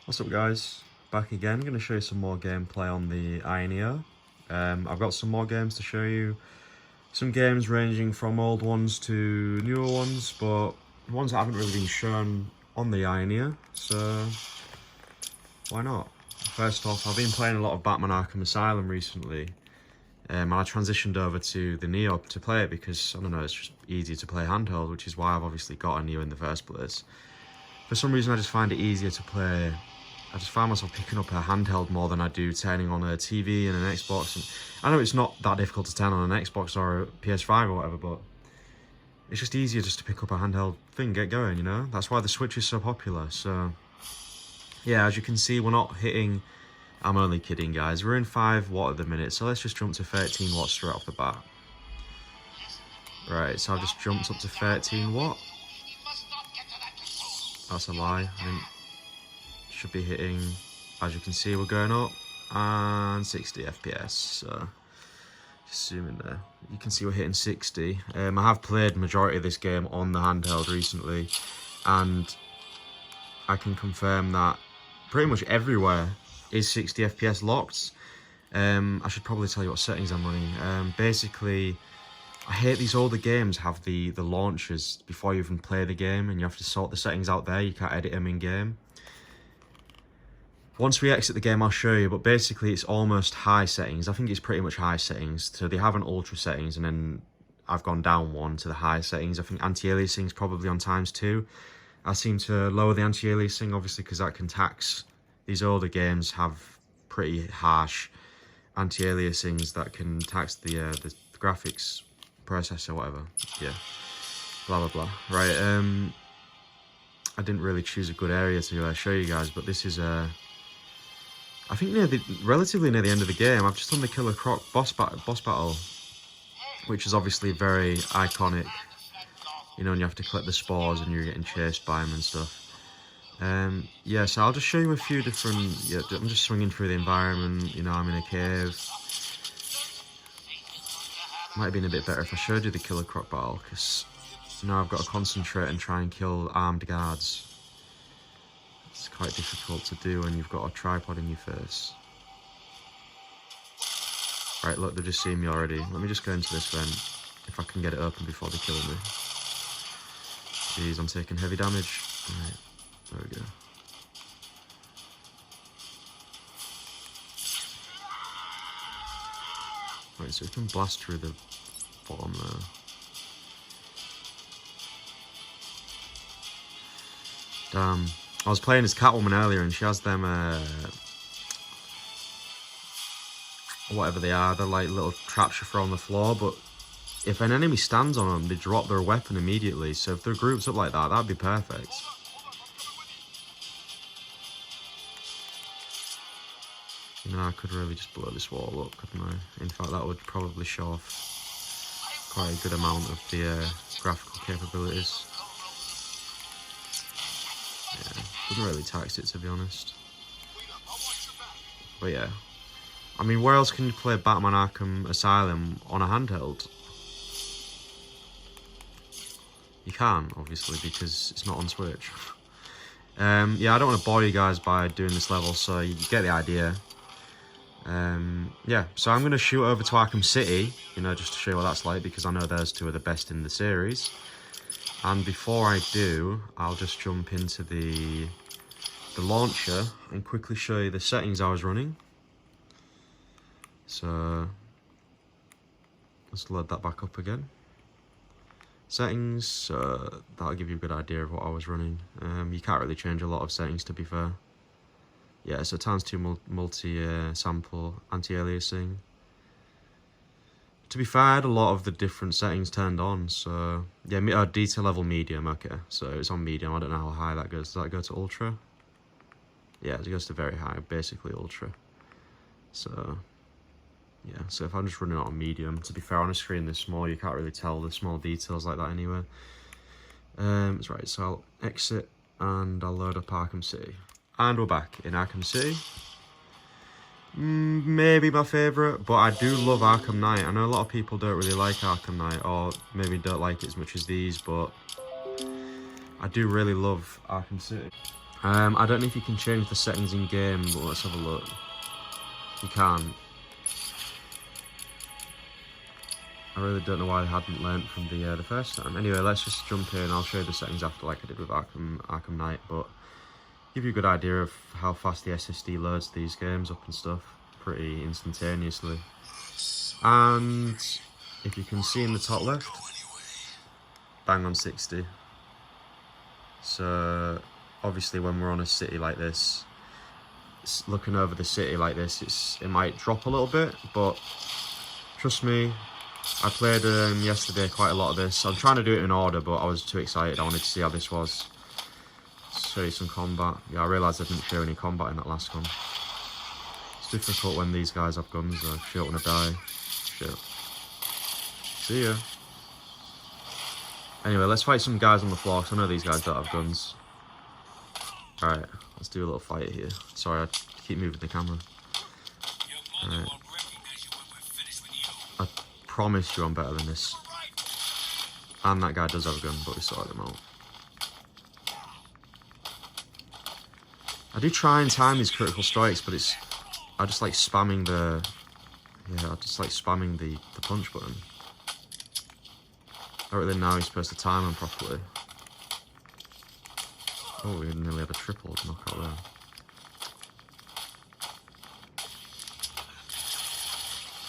What's up guys, back again. I'm going to show you some more gameplay on the Neo. I've got some more games to show you, some games ranging from old ones to newer ones, but ones that haven't really been shown on the Neo, so why not? First off, I've been playing a lot of Batman Arkham Asylum recently, and I transitioned over to the Neo to play it because, I don't know, it's just easier to play handheld, which is why I've obviously got a Neo in the first place. For some reason I just find it easier to play. I just find myself picking up a handheld more than I do turning on a TV and an Xbox. And I know it's not that difficult to turn on an Xbox or a PS5 or whatever, but it's just easier just to pick up a handheld thing, get going, you know? That's why the Switch is so popular. So, yeah, as you can see, we're not hitting... I'm only kidding, guys. We're in 5 watt at the minute, so let's just jump to 13 watts straight off the bat. Right, so I've just jumped up to 13 watt. That's a lie. I think should be hitting, as you can see, we're going up, and 60 FPS. So just zoom in there. You can see we're hitting 60. I have played majority of this game on the handheld recently, and I can confirm that pretty much everywhere is 60 FPS locked. I should probably tell you what settings I'm running. Basically, I hate these older games have the launchers before you even play the game, and you have to sort the settings out there. You can't edit them in game. Once we exit the game, I'll show you, but basically it's almost high settings. I think it's pretty much high settings. So they have an ultra settings, and then I've gone down one to the high settings. I think anti-aliasing is probably on ×2. I seem to lower the anti-aliasing, obviously, because that can tax. These older games have pretty harsh anti-aliasings that can tax the graphics processor, whatever. Yeah, blah blah blah. Right, I didn't really choose a good area to show you guys, but this is I think relatively near the end of the game. I've just done the Killer Croc boss battle, which is obviously very iconic. You know, and you have to collect the spores and you're getting chased by them and stuff. Yeah, so I'll just show you a few different. Yeah, I'm just swinging through the environment. You know, I'm in a cave. Might have been a bit better if I showed you the Killer Croc battle, because now I've got to concentrate and try and kill armed guards. It's quite difficult to do when you've got a tripod in your face. Right, look, they've just seen me already. Let me just go into this vent, if I can get it open before they kill me. Jeez, I'm taking heavy damage. Right, there we go. Right, so we can blast through the bottom there. Damn. I was playing as Catwoman earlier, and she has them, whatever they are, they're like little traps you throw on the floor, but if an enemy stands on them, they drop their weapon immediately, so if they're groups up like that, that'd be perfect. You know, I could really just blow this wall up, couldn't I? In fact, that would probably show off quite a good amount of the graphical capabilities. Yeah, doesn't really tax it, to be honest. But yeah, I mean, where else can you play Batman Arkham Asylum on a handheld? You can't, obviously, because it's not on Switch. Yeah, I don't want to bore you guys by doing this level, so you get the idea. Yeah, so I'm going to shoot over to Arkham City, you know, just to show you what that's like, because I know those two are the best in the series. And before I do, I'll just jump into the launcher and quickly show you the settings I was running. So let's load that back up again. Settings, that'll give you a good idea of what I was running. You can't really change a lot of settings, to be fair. Yeah, so ×2 multi-sample anti-aliasing. To be fair, I had a lot of the different settings turned on, so... Yeah, detail level medium, okay. So it's on medium, I don't know how high that goes. Does that go to ultra? Yeah, it goes to very high, basically ultra. So... yeah, so if I'm just running it on medium, to be fair, on a screen this small, you can't really tell the small details like that anyway. That's right, so I'll exit, and I'll load up Arkham City. And we're back in Arkham City. Maybe my favourite, but I do love Arkham Knight. I know a lot of people don't really like Arkham Knight, or maybe don't like it as much as these, but I do really love Arkham City. I don't know if you can change the settings in game, but let's have a look. You can't. I really don't know why I hadn't learnt from the first time. Anyway, let's just jump in. I'll show you the settings after, like I did with Arkham Knight, but give you a good idea of how fast the SSD loads these games up and stuff, pretty instantaneously. And if you can see in the top left, bang on 60. So obviously when we're on a city like this, looking over the city like this, it might drop a little bit, but trust me, I played yesterday quite a lot of this. I'm trying to do it in order, but I was too excited. I wanted to see how this was. Show you some combat. Yeah, I realised I didn't show any combat in that last one. It's difficult when these guys have guns though. If you don't want to die. Shit. See ya. Anyway, let's fight some guys on the floor, because I know these guys don't have guns. Alright, let's do a little fight here. Sorry, I keep moving the camera. Alright. I promise you I'm better than this. And that guy does have a gun, but we sorted him out. I do try and time these critical strikes, but I just like spamming the punch button. I don't really know how you're supposed to time them properly. Oh, we nearly had a triple knockout there.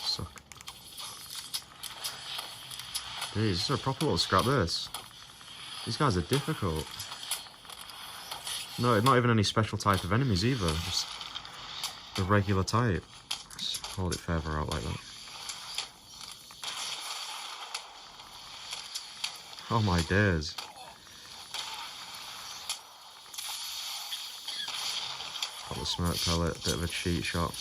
Suck. Jeez, this is a proper little scrap this. These guys are difficult. No, not even any special type of enemies either, just the regular type. Just hold it further out like that. Oh my days. Got the smoke pellet, bit of a cheat shot.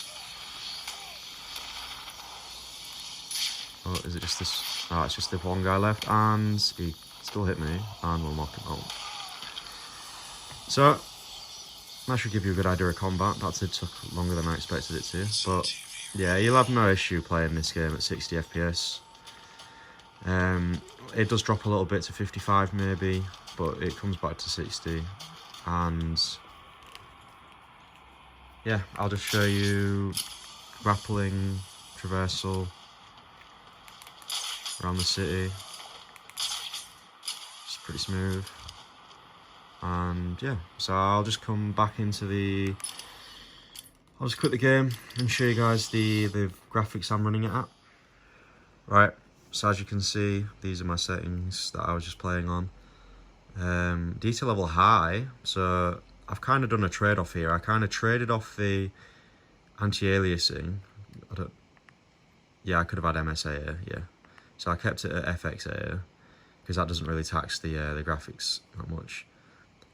Oh, is it just this? Ah, it's just the one guy left, and he still hit me, and we'll knock him out. So, that should give you a good idea of combat. That took longer than I expected it to, but yeah, you'll have no issue playing this game at 60 FPS. It does drop a little bit to 55 maybe, but it comes back to 60. And yeah, I'll just show you grappling, traversal around the city. It's pretty smooth. And yeah, so I'll just come back into I'll just quit the game and show you guys the graphics I'm running it at. Right. So as you can see, these are my settings that I was just playing on. Detail level high, so I've kind of done a trade-off here. I kind of traded off the anti-aliasing. I could have had MSA here, yeah. So I kept it at FXA here, because that doesn't really tax the graphics that much.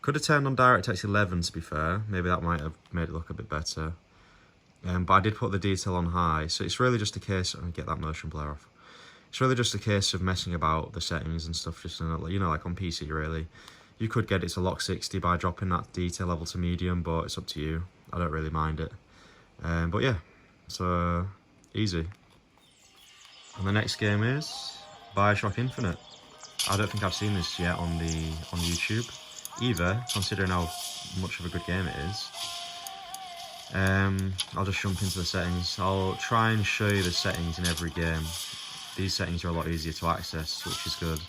Could have turned on DirectX 11 to be fair. Maybe that might have made it look a bit better. But I did put the detail on high, so it's really just a case of, get that motion blur off. It's really just a case of messing about the settings and stuff, just like on PC really. You could get it to lock 60 by dropping that detail level to medium, but it's up to you. I don't really mind it. But yeah, so easy. And the next game is Bioshock Infinite. I don't think I've seen this yet on YouTube either, considering how much of a good game it is. I'll just jump into the settings. I'll try and show you the settings in every game. These settings are a lot easier to access, which is good.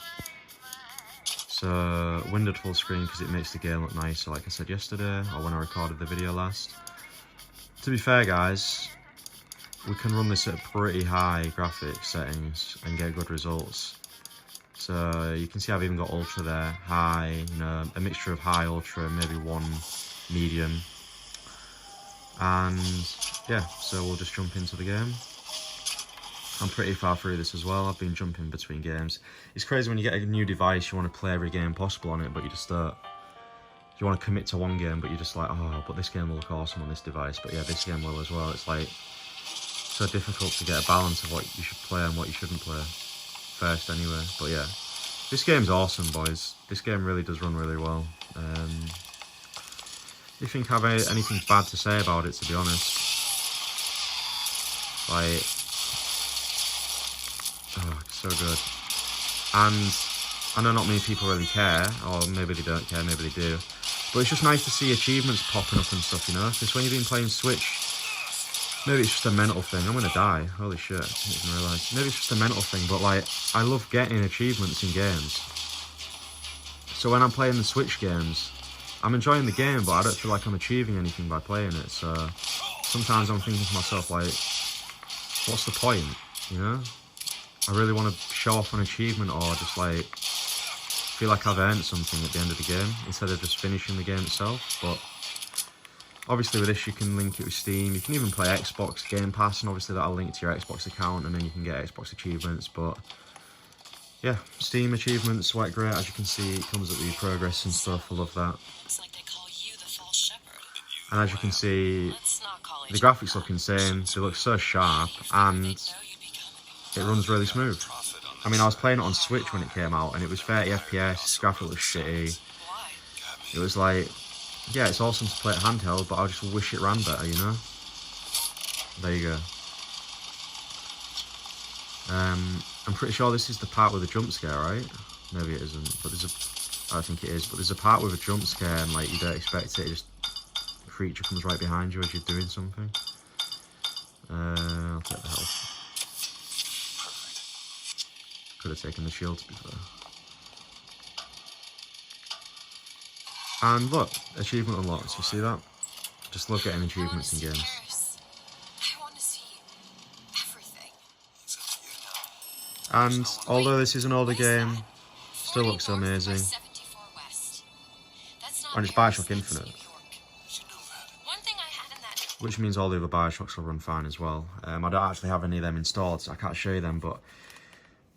So, windowed full screen because it makes the game look nicer, like I said yesterday, or when I recorded the video last. To be fair guys, we can run this at pretty high graphics settings and get good results. So, you can see I've even got ultra there, high, a mixture of high, ultra, maybe one medium. And yeah, so we'll just jump into the game. I'm pretty far through this as well. I've been jumping between games. It's crazy when you get a new device, you want to play every game possible on it, but you just don't. You want to commit to one game, but you're just like, oh, but this game will look awesome on this device. But yeah, this game will as well. It's like so difficult to get a balance of what you should play and what you shouldn't play first anyway. But yeah, this game's awesome, boys. This game really does run really well. You think I have anything bad to say about it, to be honest? Like, oh, so good. And I know not many people really care, or maybe they don't care, maybe they do. But it's just nice to see achievements popping up and stuff, you know? Because when you've been playing Switch, maybe it's just a mental thing. I'm gonna die. Holy shit, I didn't even realise. Maybe it's just a mental thing, but like, I love getting achievements in games. So when I'm playing the Switch games, I'm enjoying the game, but I don't feel like I'm achieving anything by playing it. So sometimes I'm thinking to myself, like, what's the point, you know? I really want to show off an achievement or just like feel like I've earned something at the end of the game instead of just finishing the game itself. But obviously with this you can link it with Steam. You can even play Xbox Game Pass, and obviously that'll link to your Xbox account and then you can get Xbox achievements. But yeah, Steam achievements work great. As you can see, it comes up with your progress and stuff. I love that. And as you can see, the graphics look insane. They look so sharp and it runs really smooth. I mean, I was playing it on Switch when it came out and it was 30 FPS, graphics was shitty. It was like, yeah, it's awesome to play it handheld, but I just wish it ran better, you know? There you go. I'm pretty sure this is the part with the jump scare, right? Maybe it isn't, but I think it is, but there's a part with a jump scare and like you don't expect it, just a creature comes right behind you as you're doing something. I'll take the health. Could have taken the shield, to be fair. And look, achievement unlocked. You see that? Just love getting achievements in games. And although this is an older game, still looks amazing. And it's Bioshock Infinite, which means all the other Bioshocks will run fine as well. I don't actually have any of them installed, so I can't show you them, but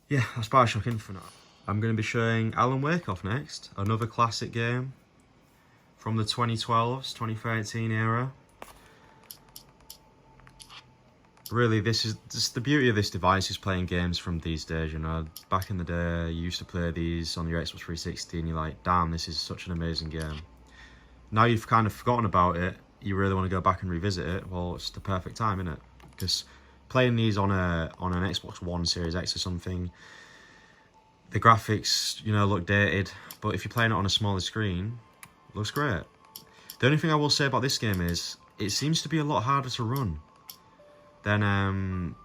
yeah, that's Bioshock Infinite. I'm going to be showing Alan Wake off next, another classic game from the 2012s, 2013 era. Really, this is just the beauty of this device is playing games from these days, you know. Back in the day, you used to play these on your Xbox 360 and you're like, damn, this is such an amazing game. Now you've kind of forgotten about it, you really want to go back and revisit it, well, it's the perfect time, isn't it? Because playing these on an Xbox One Series X or something, the graphics, you know, look dated, but if you're playing it on a smaller screen, it looks great. The only thing I will say about this game is, it seems to be a lot harder to run than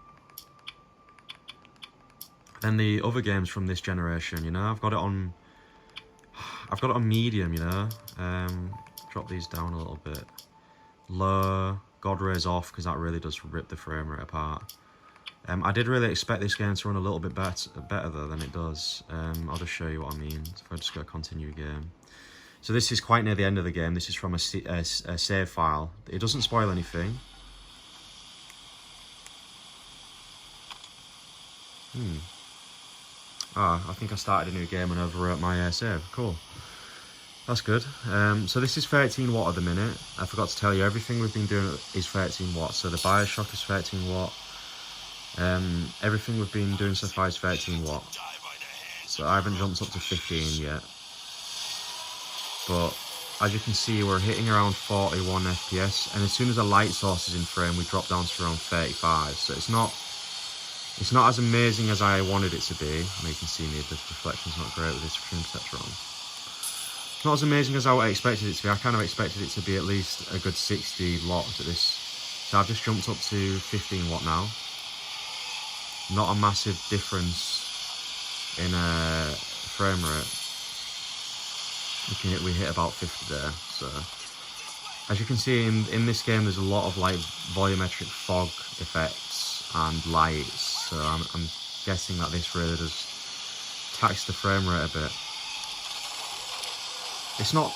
the other games from this generation, you know. I've got it on medium, you know. Drop these down a little bit. Low, God rays off, because that really does rip the frame rate apart. I did really expect this game to run a little bit better though than it does. I'll just show you what I mean. If I just go continue game. So this is quite near the end of the game. This is from a save file. It doesn't spoil anything. I think I started a new game and overwrote my save. Cool. That's good. So this is 13 watt at the minute. I forgot to tell you, everything we've been doing is 13 watt. So the Bioshock is 13 watt. Everything we've been doing so far is 13 watt. So I haven't jumped up to 15 yet. But as you can see, we're hitting around 41 FPS. And as soon as the light source is in frame, we drop down to around 35. So it's not as amazing as I wanted it to be. I mean, you can see me, the reflection's not great with this screen protector on. It's not as amazing as I expected it to be. I kind of expected it to be at least a good 60 locked at this. So I've just jumped up to 15 watt now. Not a massive difference in frame rate. We hit about 50 there. So as you can see in this game, there's a lot of like volumetric fog effects and lights. So I'm guessing that this really does tax the frame rate a bit. It's not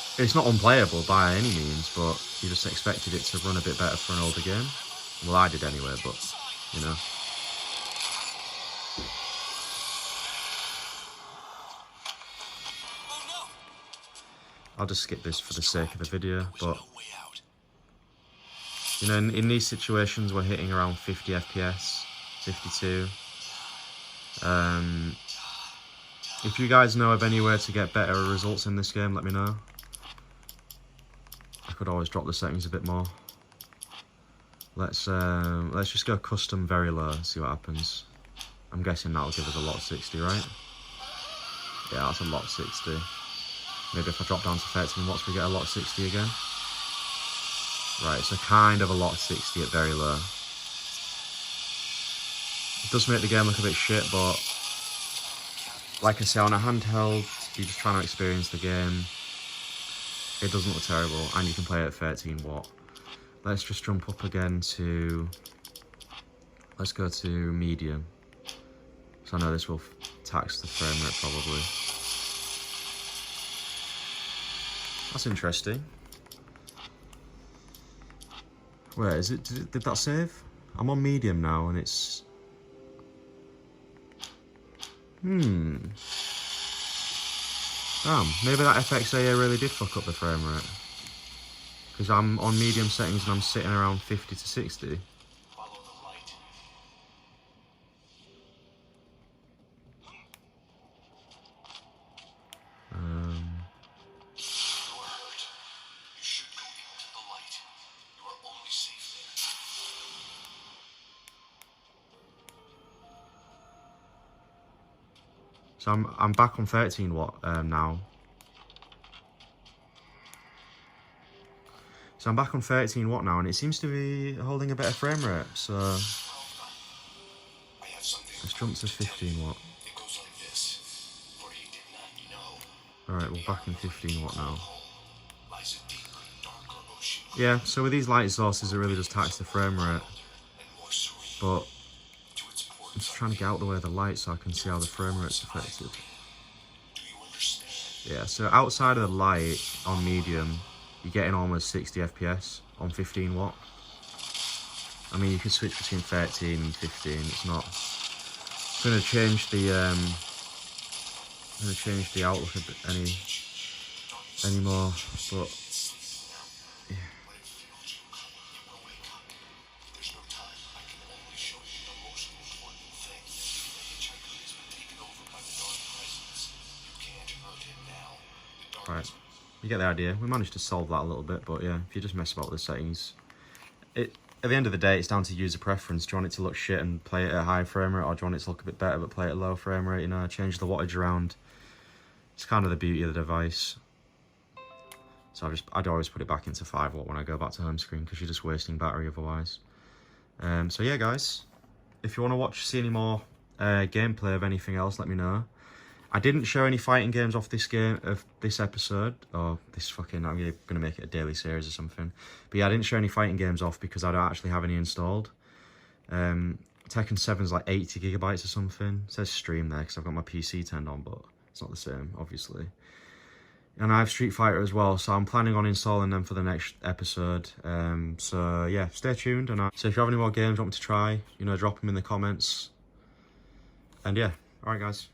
unplayable by any means, but you just expected it to run a bit better for an older game. Well, I did anyway, but you know. I'll just skip this for the sake of the video, but you know, in these situations we're hitting around 50 FPS, 52. If you guys know of any way to get better results in this game, let me know. I could always drop the settings a bit more. Let's just go custom very low, see what happens. I'm guessing that'll give us a lot 60, right? Yeah, that's a lot 60. Maybe if I drop down to 13 watts, we get a lot 60 again. Right, so kind of a lot 60 at very low. It does make the game look a bit shit, but like I say, on a handheld, you're just trying to experience the game. It doesn't look terrible, and you can play it at 13 watt. Let's just jump up again to... Let's go to medium. So I know this will tax the frame rate probably. That's interesting. Wait, is it? Did that save? I'm on medium now, and it's... Damn, maybe that FXAA really did fuck up the frame rate. Because I'm on medium settings and I'm sitting around 50 to 60. So I'm back on 13 watt now. So I'm back on 13 watt now, and it seems to be holding a better frame rate. So let's jump to 15 watt. Alright, we're back in 15 watt now. Yeah, so with these light sources, it really does tax the frame rate. But I'm just trying to get out the way of the light so I can see how the frame rate's affected. Yeah, so outside of the light on medium, you're getting almost 60 FPS on 15 watt. I mean, you can switch between 13 and 15. It's not going to change the outlook a bit anymore, but yeah. Right, you get the idea. We managed to solve that a little bit, but yeah, if you just mess about with the settings, at the end of the day, it's down to user preference. Do you want it to look shit and play it at a high frame rate, or do you want it to look a bit better but play it at low frame rate? You know, change the wattage around. It's kind of the beauty of the device. So I'd always put it back into 5 watt when I go back to home screen, because you're just wasting battery otherwise. So yeah, guys, if you want to see any more gameplay of anything else, let me know. I didn't show any fighting games off this episode, or this fucking, I'm going to make it a daily series or something. But yeah, I didn't show any fighting games off because I don't actually have any installed. Tekken 7's like 80 gigabytes or something. It says stream there because I've got my PC turned on, but it's not the same, obviously. And I have Street Fighter as well, so I'm planning on installing them for the next episode. So yeah, stay tuned. So if you have any more games you want me to try, you know, drop them in the comments. And yeah, alright guys.